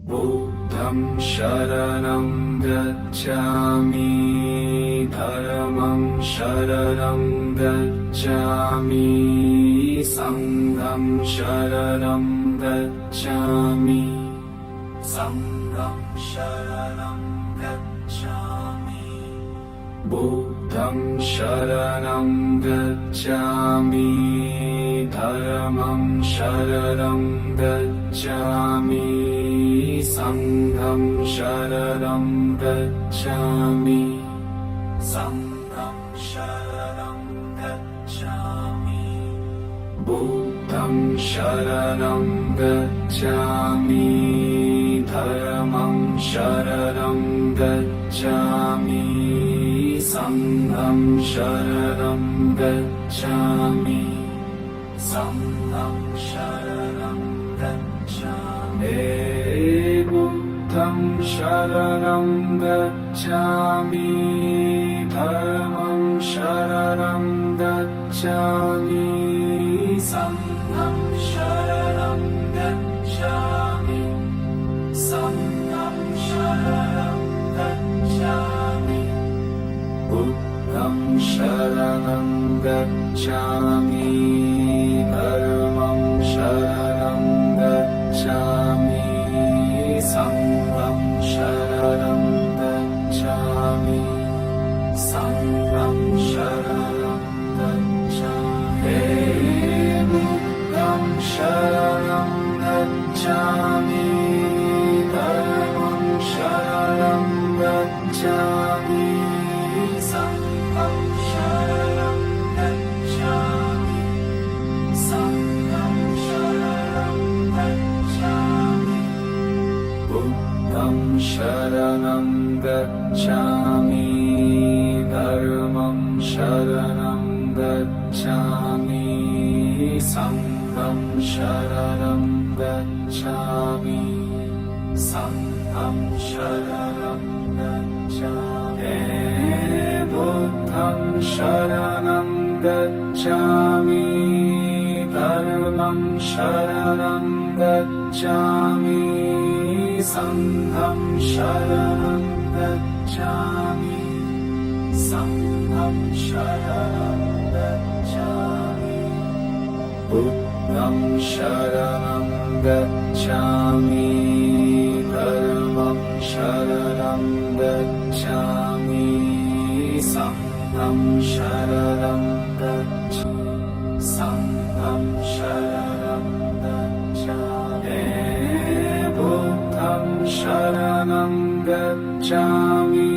बुद्धं शरणं गच्छामि धर्मं शरणं गच्छामि संघं शरणं गच्छामि संघं शरणं गच्छामि बुद्धं शरणं गच्छामि धर्मं शरणं गच्छामि संघं शरणं गच्छामि संघं शरणं गच्छामि बुद्धं शरणं गच्छामि धर्मं शरणं गच्छामि संघं शरणं गच्छामि संघं शरणं गच्छामि बुद्धं शरणं गच्छामि धर्मं शरणं गच्छामि संघं शरणं गच्छामि संघं शरणं गच्छामि बुद्धं शरणं गच्छामि धर्मं शरणं गच्छामि संघं शरणं गच्छामि संघं शरणं गच्छामि बुद्धं शरणं गच्छामि धर्मं शरणं गच्छामि संघं शरणं गच्छामि संघं शरणं गच्छामि बुद्धं शरणं गच्छामि धर्मं शरणं गच्छामि संघं शरणं गच्छामि संघं शरणं गच्छामि बुद्धं शरणं गच्छामि धर्मं शरणं गच्छामि संघं शरणं गच्छामि संघं शरणं गच्छामि बुद्धं शरणं गच्छामि धर्मं शरणं गच्छामि संघं शरणं गच्छामि संघं शरणं गच्छामि बुद्धं शरणं गच्छामि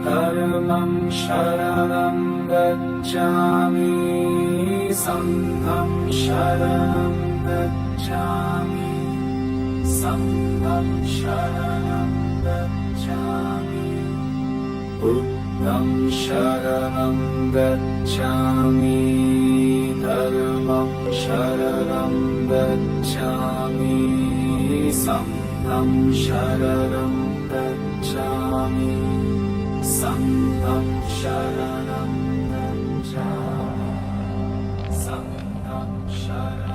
धर्मं शरणं गच्छामि संघं शरणं गच्छामि संघं शरणं गच्छामि बुद्धं शरणं गच्छामि धर्मं शरणं गच्छामि संघं शरणं गच्छामि संघं शरणं गच्छामि संघं शरणं